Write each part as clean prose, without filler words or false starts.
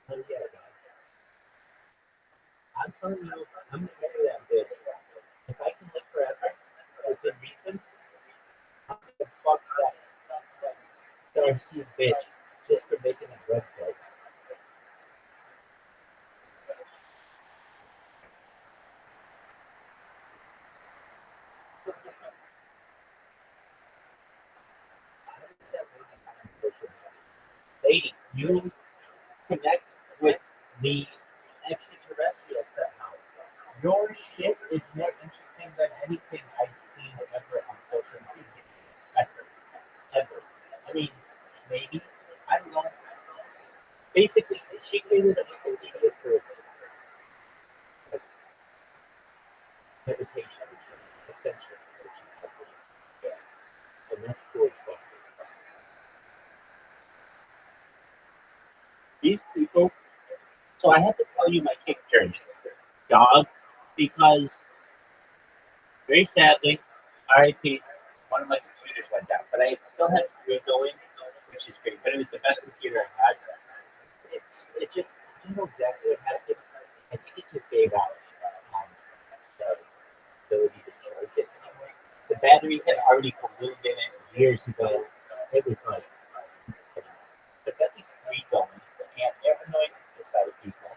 Oh yeah, I'm telling you, I'm gonna tell you that bitch. If I can live forever within reason, fuck that Starseed bitch just for making a website. Lady, you connect with the extraterrestrials somehow. Your shit is more interesting than anything I've seen ever on social media. Ever. Ever. I mean, maybe. I don't know. Basically, she created a Wikipedia for like, meditation, essentially. Yeah. And that's cool. So, these people, so I have to tell you my kick journey, dog, because very sadly, RIP, one of my computers went down, but I still had three going, which is great. But it was the best computer I had. It just I don't know exactly what happened. I think it just gave out the ability to charge it anymore. The battery had already ballooned in it years ago. It was like, but got these three going, and they're annoying the side of people.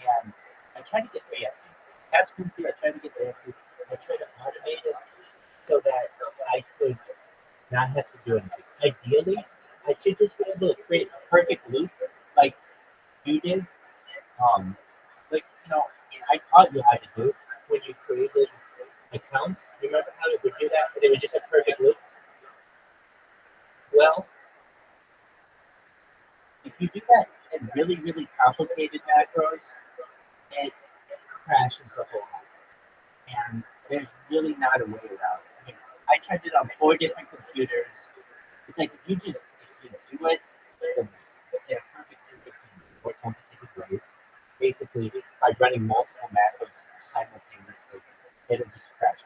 And I tried to get fancy. As you can see, I tried to get fancy. I tried to automate it so that I could not have to do anything. Ideally, I should just be able to create a perfect loop like you did. Um, like, I taught you how to do it when you created accounts. Remember how it would do that? But it was just a perfect loop. Well, if you do that in really, really complicated macros, it crashes the whole thing. And there's really not a way around it. I mean, I tried it on four different computers. It's like if you do it in a perfect more complicated ways, basically by running multiple macros simultaneously, it'll just crash.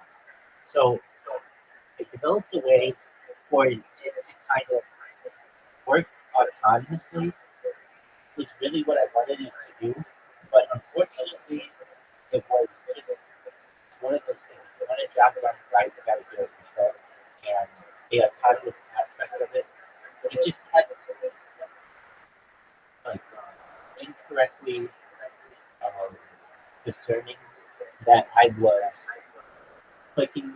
So I developed a way for it to kind of work autonomously, which is really what I wanted it to do. But unfortunately, it was just one of those things. When a job runs right, you got to do it yourself. And the autonomous aspect of it, it just kept like incorrectly um, discerning that I was clicking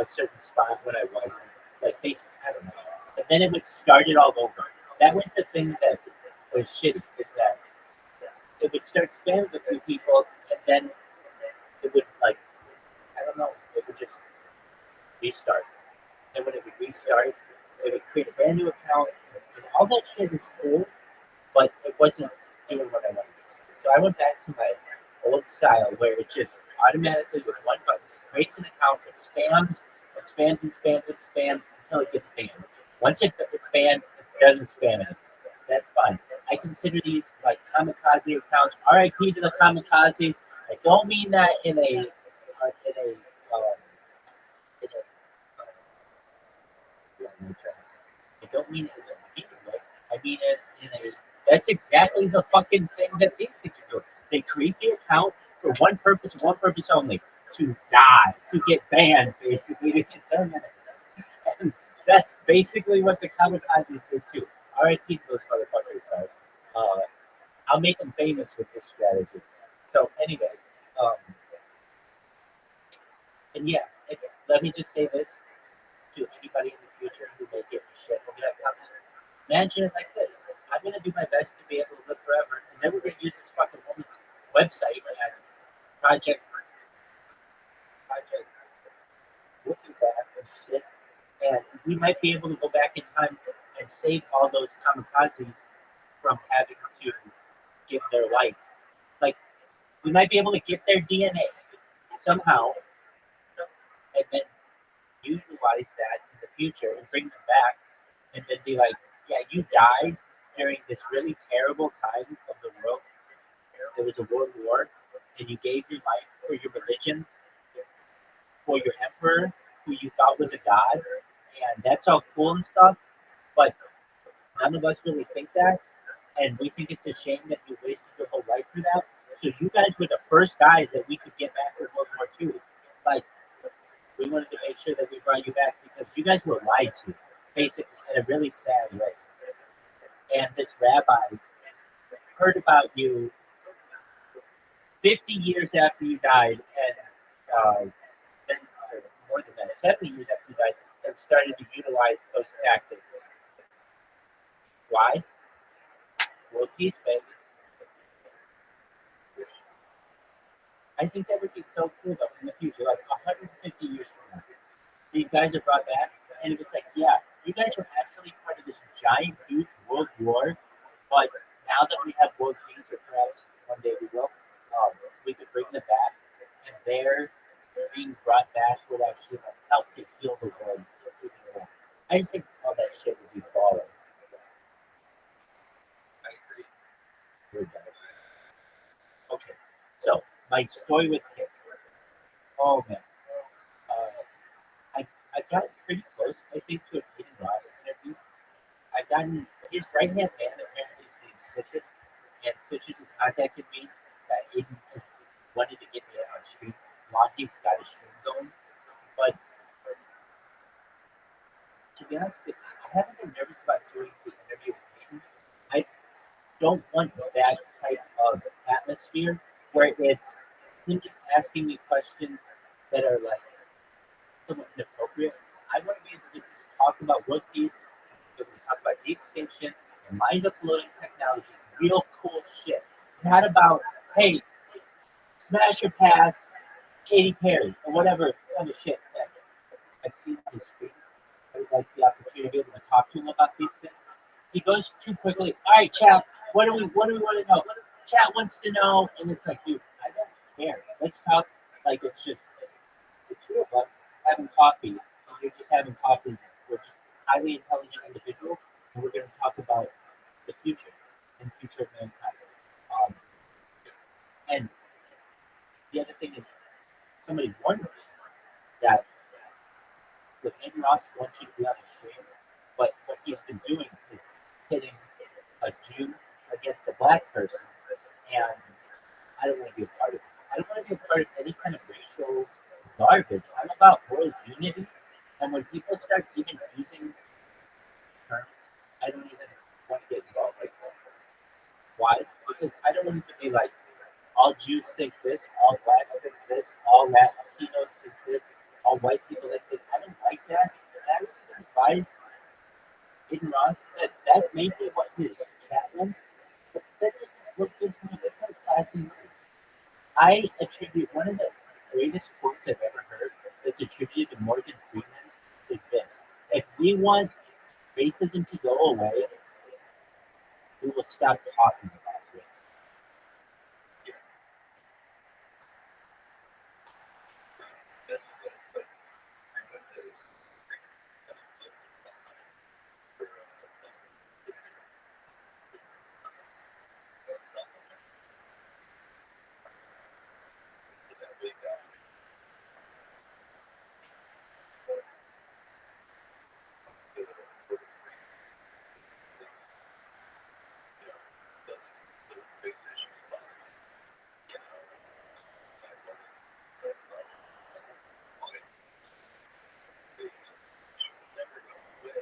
a certain spot when I wasn't. Like basically, I don't know. And then it would start it all over. That was the thing that was shitty, is that it would start spamming a few people, and then it would like I don't know, it would just restart. And when it would restart, it would create a brand new account, and all that shit is cool, but it wasn't doing what I wanted to do. So I went back to my old style where it just automatically with one button creates an account, it spams, it spams and spams and spams until it gets banned. Once it's banned, it doesn't spam it. That's fine. I consider these like kamikaze accounts. RIP to the kamikazes. I don't mean that in a I don't mean it in a mean way. I mean it in a. That's exactly the fucking thing that these things are doing. They create the account for one purpose only: to die, to get banned, basically, to get terminated. And that's basically what the kamikazes do too. RIP those motherfuckers. Uh, I'll make them famous with this strategy. So anyway, um, and yeah, let me just say this to anybody in the future who may give me shit. We're gonna come in. Imagine it like this. I'm gonna do my best to be able to live forever, and then we're gonna use this fucking woman's website and project looking back and shit. And we might be able to go back in time and save all those kamikazes from having to give their life. Like we might be able to get their DNA somehow and then utilize that in the future and bring them back and then be like, yeah, you died during this really terrible time of the world. There was a world war, and you gave your life for your religion, for your emperor, who you thought was a god, and that's all cool and stuff. But none of us really think that, and we think it's a shame that you wasted your whole life for that. So you guys were the first guys that we could get back from World War II. Like, we wanted to make sure that we brought you back because you guys were lied to, basically, in a really sad way. And this rabbi heard about you 50 years after you died, and then more than that, 70 years after you died, and started to utilize those tactics. Why? World peace, baby. I think that would be so cool though in the future, like 150 years from now. These guys are brought back, and it's like, yeah, you guys were actually part of this giant, huge world war, but now that we have world peace, or perhaps one day we will, we could bring them back, and they're being brought back would actually help to heal the world. I just think all that shit would be baller. I agree. Okay, so my story with Kit. Oh man, I got pretty close, I think, to a Peyton Ross interview. I've gotten his right hand man, apparently his name's Citrus, and Citrus has contacted me that Aiden wanted to get me on stream. Monty's got a stream going, but to be honest with you, I haven't been nervous about doing the interview with Peyton. I don't want that type of atmosphere where it's him just asking me questions that are like somewhat inappropriate. I want to be able to just talk about world peace, be able to talk about de extinction and mind uploading technology, real cool shit. Not about, hey, smash or pass Katy Perry or whatever kind of shit that I've seen on the screen. I would like the opportunity to be able to talk to him about these things. He goes too quickly. All right, chat. What do we want to know? Chat wants to know, and it's like, dude, I don't care. Let's talk like it's just the two of us having coffee, and you're just having coffee. We're just highly intelligent individuals, and we're going to talk about the future and the future of mankind. And the other thing is, somebody warned me that with Andrew Ross wants you to be on the stream, but what he's been doing is hitting a Jew against a black person, and I don't want to be a part of it. I don't want to be a part of any kind of racial garbage. I'm about world unity, and when people start even using terms, I don't even want to get involved like that. Why? Because I don't want it to be like all Jews think this, all blacks think this, all Latinos think this, all white people think this. I don't like that. And I really advise Aiden Ross that may be what his chat wants, but that doesn't look good for me. That's not classy. I attribute one of the greatest quotes I've ever heard that's attributed to Morgan Freeman is this: if we want racism to go away, we will stop talking about it.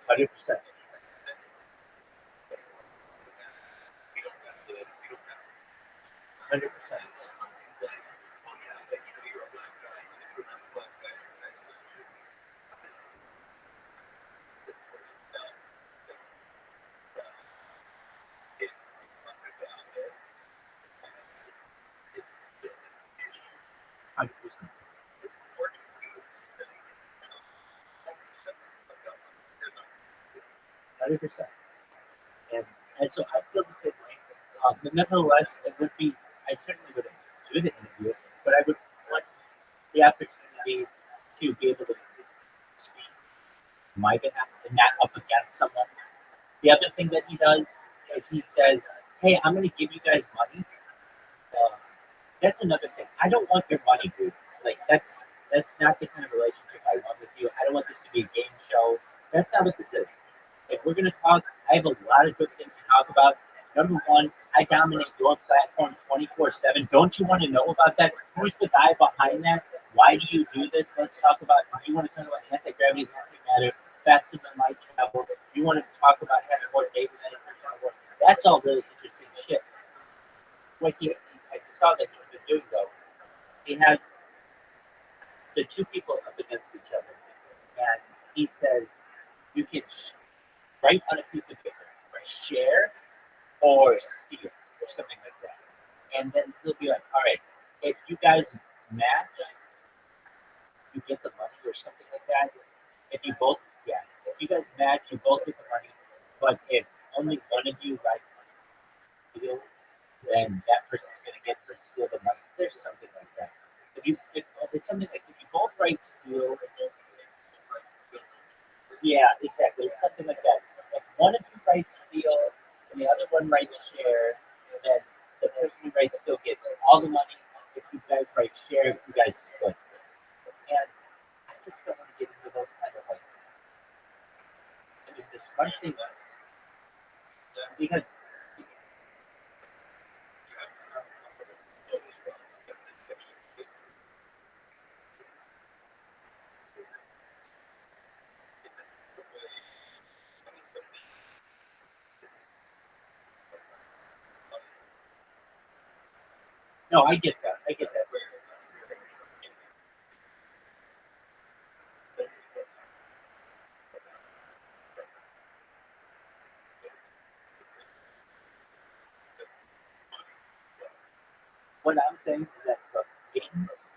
100%. 100%. Hundred percent. And so I feel the same way. But nevertheless, it would be. I certainly wouldn't do the interview, but I would want the opportunity to be able to speak my behalf and not up against someone. The other thing that he does is he says, "Hey, I'm going to give you guys money." Uh, that's another thing. I don't want your money, dude. Like that's not the kind of relationship I want with you. I don't want this to be a game show. That's not what this is. If we're gonna talk, I have a lot of good things to talk about. Number one, I dominate your platform 24/7. Don't you want to know about that? Who's the guy behind that? Why do you do this? Let's talk about. You want to talk about anti-gravity, antimatter, faster than light travel. You want to talk about having more data than any person on the world. That's all really interesting shit. What I saw that he's been doing though, he has the two people up against each other, and he says you can write on a piece of paper, or share or steal or something like that. And then he'll be like, all right, if you guys match, you get the money or something like that. If you both, yeah, if you guys match, you both get the money. But if only one of you writes steal, then that person's going to get to steal the money. There's something like that. If it's something like if you both write steal, yeah, exactly. It's something like that. If one of you writes steal and the other one writes share, then the person who writes steal gets all the money. If you guys write share, you guys split. And I just don't want to get into those kind of like. I mean, the smart thing because no, I get that. I get that. What I'm saying is that look,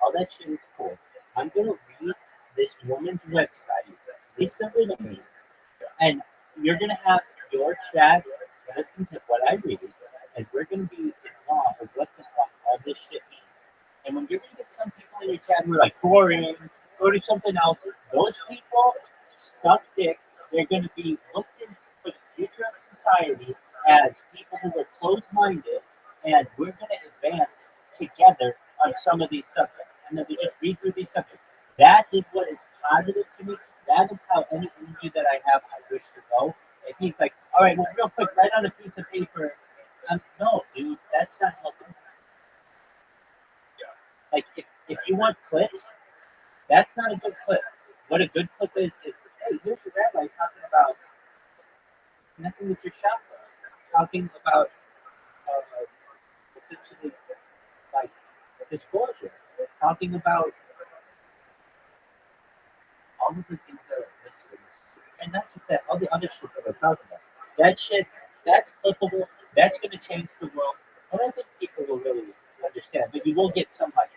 all that shit is cool. I'm gonna read this woman's website recently to me, and you're gonna have your chat listen to what I read, and we're gonna be in awe of what the fuck all this shit means. And when you're gonna get some people in your chat who are like boring, go to something else, those people suck dick. They're gonna be looked in for the future of society as people who are closed-minded, and we're gonna advance together on some of these subjects. And then we just read through these subjects. That is what is positive to me. That is how any interview that I have, I wish to go. If he's like, all right, well, real quick, write on a piece of paper. No, dude, that's not helping. Like, if you want clips, that's not a good clip. What a good clip is hey, here's your rabbi talking about connecting with your shop, talking about essentially like disclosure, talking about all of the things that are listed, and not just that, all the other shit that we're talking about. That shit, that's clippable. That's going to change the world, and I think people will really understand. But you will get some like,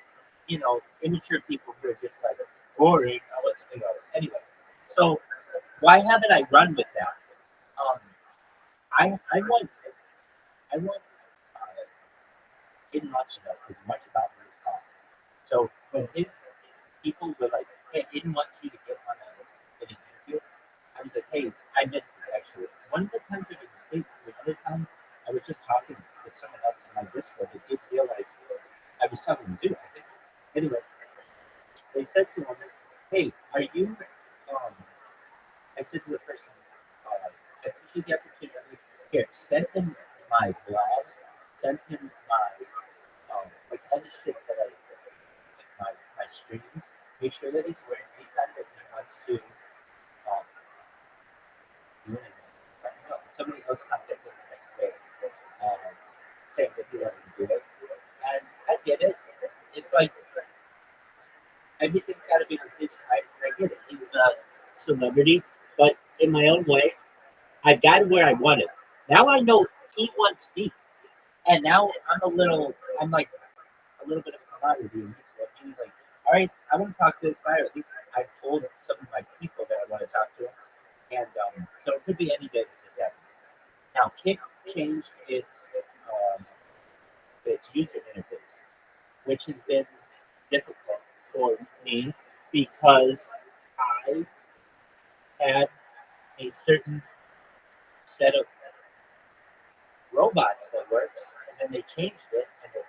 immature people who are just like boring. I want something else anyway. So why haven't I run with that? Um, I want Eden wants to know as much about his car. So when his people were like, "Hey, Eden wants you to get on an interview," I was like, "Hey, I missed it actually." One of the times it was a statement. The other time I was just talking with someone else in my Discord. They did realize I was talking to Zoo. I think. Anyway, they said to him, "Hey, are you?" Um, I said to the person, "I appreciate the opportunity. Here, send him my blog. Send him my like all the shit that my streams. Make sure that he's wearing anytime that he wants to um, do anything. Let me know." Somebody else contacted me the next day saying that he wanted to do it. And I get it. It's like everything's got to be on his time. I get it. He's the celebrity, but in my own way, I got where I wanted. Now I know he wants me, and now I'm like a little bit of a commodity. And he's like, all right, I want to talk to this guy. Or at least I told some of my people that I want to talk to him, and so it could be any day that this happens. Now, Kick changed its user interface, which has been difficult for me because I had a certain set of robots that worked, and then they changed it, and it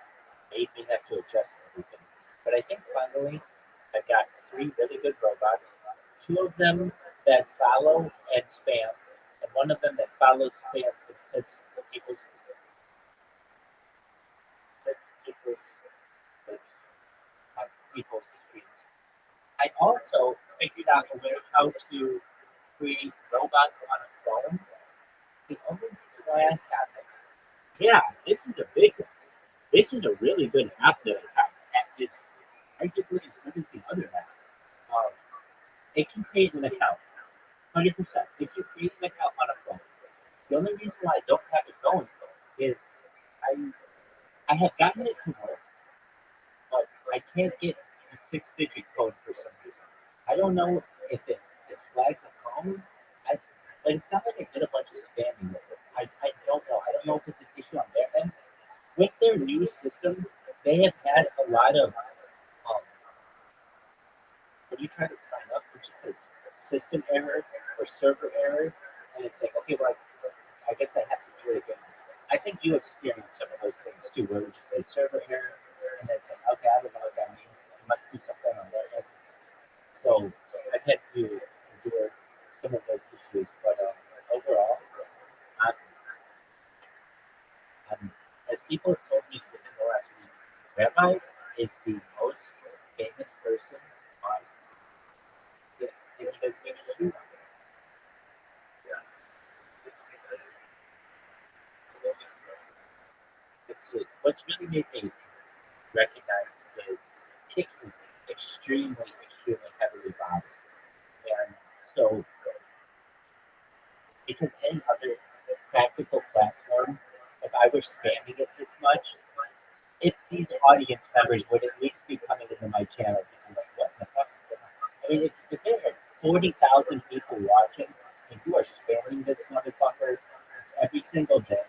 made me have to adjust everything. But I think finally I've got three really good robots, two of them that follow and spam, and one of them that follows spams and puts people's out a way how to create robots on a phone. The only reason why I have it, yeah, this is a big one. This is a really good app that I have. And it's arguably as good as the other app. Um, it can create an account, 100%. It can create an account on a phone. The only reason why I don't have it going is I I have gotten it to work, but I can't get a six-digit code for some reason. I don't know if it's flagged the phone. I, but it sounds like I did a bunch of spamming with it. I don't know. I don't know if it's an issue on their end. With their new system, they have had a lot of when you try to sign up, it just says system error or server error, and it's like, okay, well, I guess I have to do it again. I think you experience some of those things too, where it would just say server error, and then it's like, okay, I don't know what that means. It must be something on their end. So I've had to endure some of those issues, but overall, I'm, as people have told me within the last week, Rabbi is the most famous person on this, and he doesn't even shoot. What's really made me recognize is kick is extremely heavily bombed. And so, because any other practical platform, if I were spamming it this much, these audience members would at least be coming into my channel and be like, what the fuck? I mean, if there are 40,000 people watching and you are spamming this motherfucker every single day,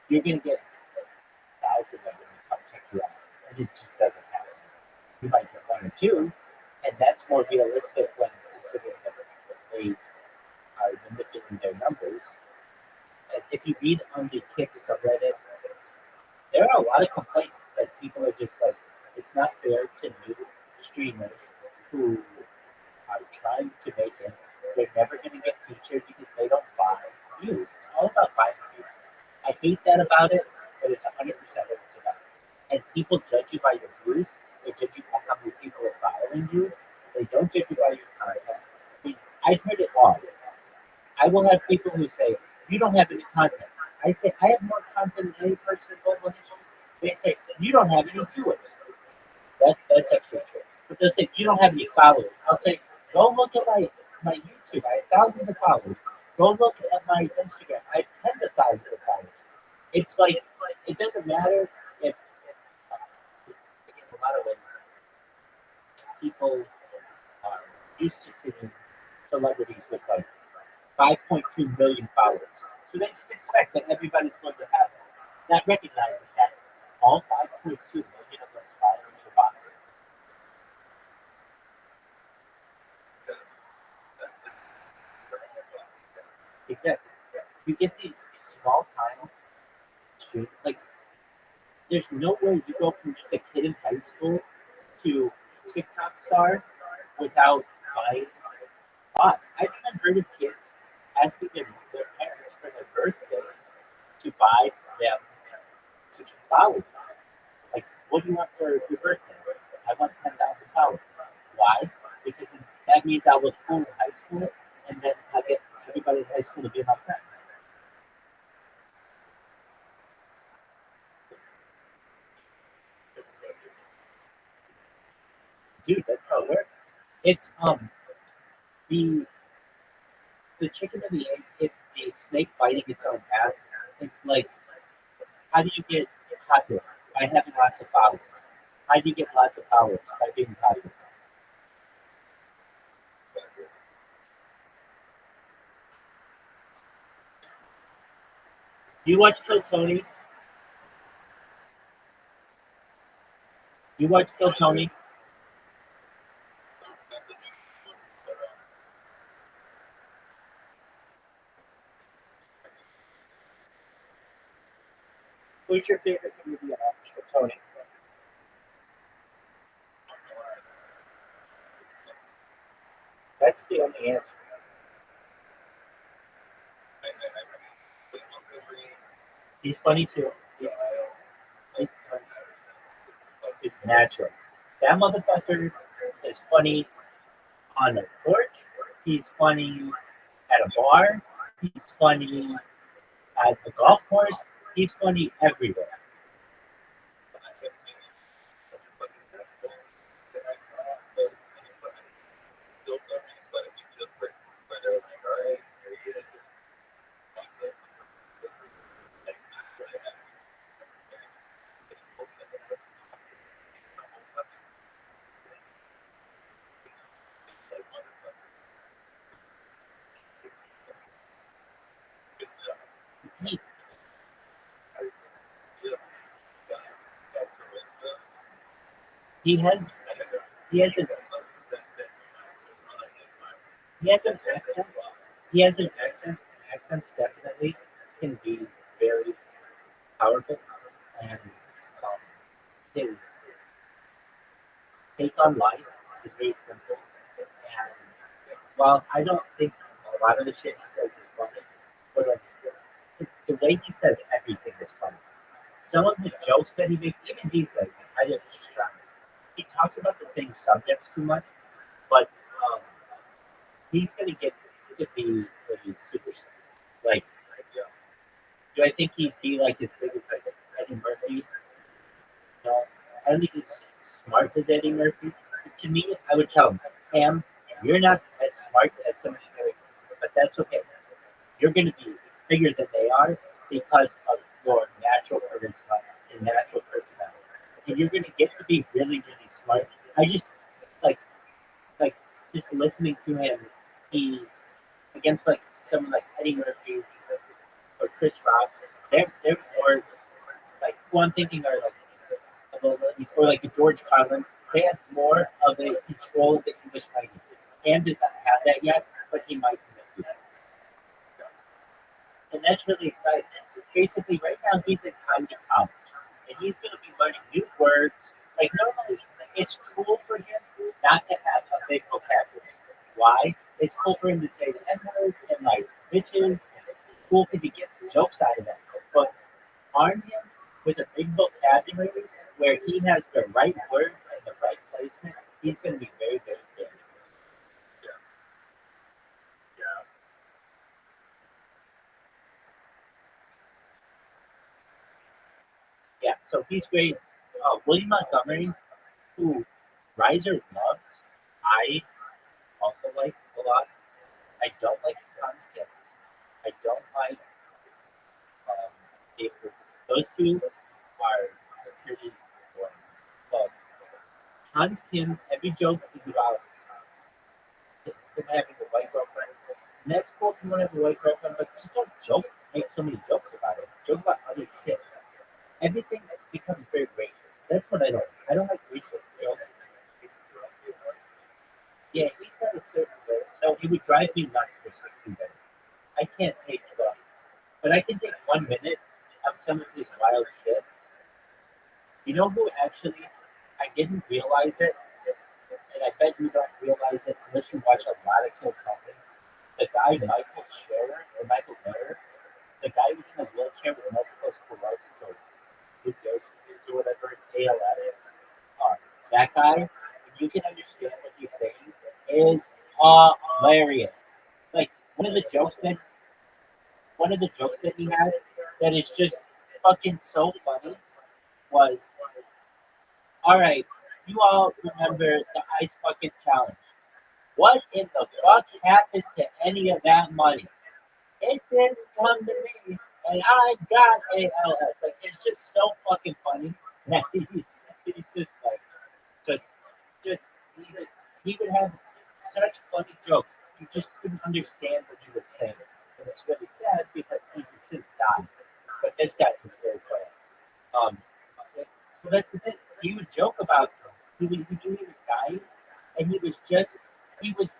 you're going to get thousands of them to come check you out. And it just doesn't happen. You might get one or two, and that's more realistic when considering that they are manipulating their numbers. And if you read on the Kick subreddit, there are a lot of complaints that people are just like, it's not fair to new streamers who are trying to make it. They're never going to get featured because they don't buy views. It's all about buying views. I hate that about it, but it's 100% what it's about. And people judge you by your views. They judge you by how many people are following you. They don't judge you by your content. I've heard it all. I will have people who say, you don't have any content. I say, I have more content than any person in global history. They say, you don't have any viewers. That's actually true. But they'll say, you don't have any followers. I'll say, go look at my YouTube. I have thousands of followers. Go look at my Instagram. I have tens of thousands of followers. It's like, it doesn't matter if, in a lot of ways, people are used to seeing celebrities with like 5.2 million followers. So they just expect that everybody's going to have it. Not recognizing that all 5.2 million of those followers are bots. Exactly. You get these small time streams. Like, there's nowhere you go from just a kid in high school to TikTok stars without buying bots. I've even heard of kids asking their parents for their birthdays to buy them to follow them. Like, what do you want for your birthday? I want 10,000 followers. Why? Because that means I look cool in high school, and then I get everybody in high school to be my friend. Dude, that's how it works. It's the the chicken and the egg. It's the snake biting its own ass. It's like, how do you get popular? By having lots of followers. How do you get lots of followers? By being popular. You watch Kill Tony? You watch Kill Tony? Who's your favorite comedian on Kill Tony? That's the only answer. He's funny too. He's funny. It's natural. That motherfucker is funny on a porch. He's funny at a bar. He's funny at the golf course. He's funny everywhere. He, he has he has an he has an accent. He has an accent. Accents definitely can be very powerful, and um, his take on life is very simple. And while I don't think a lot of the shit he says is funny, but like the way he says everything is funny. Some of the jokes that he makes, even he says, I didn't try. He talks about the same subjects too much, but um, he's gonna get to be a superstar. Like, do I think he'd be like as big as like Eddie Murphy? No, I don't think he's smart as Eddie Murphy. To me, I would tell him, Cam, you're not as smart as some of these other people, but that's okay. You're going to be bigger than they are because of your natural charisma and natural personality. And you're going to get to be really, really smart. I just like like just listening to him. He against like someone like Eddie Murphy or Chris Rock. They're more like who I'm thinking are like or like a George Carlin. They have more of a control of the English language. Cam does not have that yet, but he might in the future. And that's really exciting. Basically, right now he's in comedy college, and he's going to be learning new words. Like normally, it's cool for him not to have a big vocabulary. Why? It's cool for him to say the N word and like bitches, and it's cool because he gets jokes out of that. But arm him with a big vocabulary where he has the right word and the right placement, he's going to be very, very good. Yeah, so he's great. William Montgomery, who Riser loves, I also like a lot. I don't like Hans Kim. I don't like Dave Lucas. Those two are pretty boring. But Hans Kim, every joke is about him having a white girlfriend. And that's cool if you want to have a white girlfriend, but just don't joke, make so many jokes about it. Joke about other shit. Everything becomes very racial. That's what I don't. I don't like racial jokes. Yeah, he's got a certain way. No, he would drive me nuts for 60 minutes. I can't take but I can take 1 minute of some of his wild shit. You know who actually, I didn't realize it, and I bet you don't realize it unless you watch a lot of Kill Tony. The guy, Michael Scherer, or Michael Bear, the guy who's in a wheelchair with multiple sclerosis or Lou Gehrig's or whatever, ALS, that guy, if you can understand what he's saying, is hilarious. Like one of the jokes that he had that is just fucking so funny was, all right, you all remember the ice bucket challenge. What in the fuck happened to any of that money? It didn't come to me, and I got ALS. Like it's just so fucking funny that he's just like just just he, just he would have such funny jokes. You just couldn't understand what he was saying, and it's really sad because he's since died. But this guy was very funny. Well, that's the thing. He would joke about he knew he was dying, and he was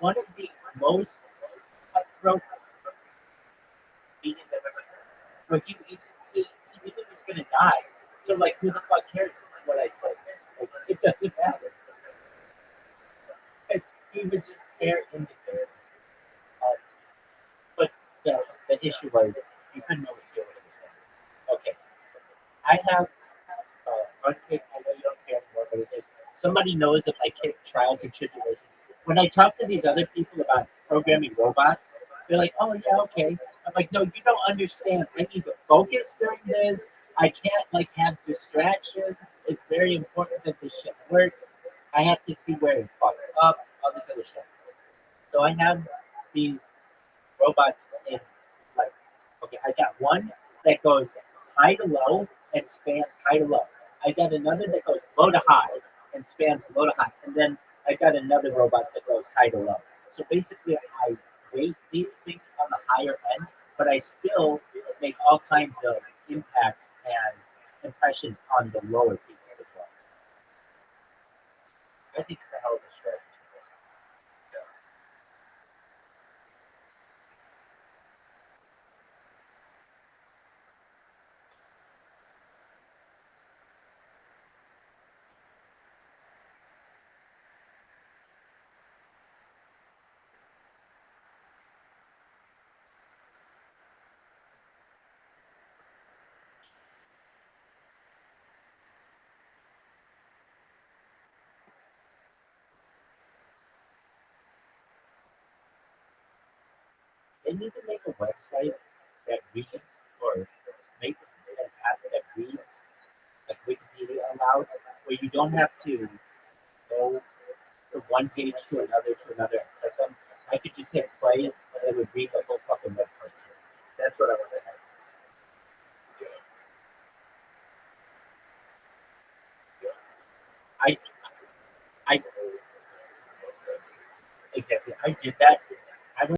one of the most cutthroat comedians I've ever heard. So he knew he was gonna die. So like, who the fuck cares what I said? Like, it doesn't matter. And he would just tear into it. Um, but the issue was you couldn't always hear what he was saying. Okay, I have one case. I know you don't care anymore, but it is. Somebody knows of my trials and tribulations when I talk to these other people about programming robots, they're like, "Oh yeah, okay." I'm like, "No, you don't understand. I need to focus during this. I can't like have distractions. It's very important that this shit works. I have to see where it fucked up, all this other stuff." So I have these robots in like, okay, I got one that goes high to low and spans high to low. I got another that goes low to high and spans low to high. And then I got another robot that goes high to low. So basically, I weight these things on the higher end, but I still make all kinds of impacts and impressions on the lower pieces as well. I think it's a hell of a strategy. They need to make a website that reads or make an app that reads like Wikipedia aloud, where you don't have to go from one page to another and click them. I could just hit play and it would read the whole fucking website. That's what I want to have. I, I exactly. I did that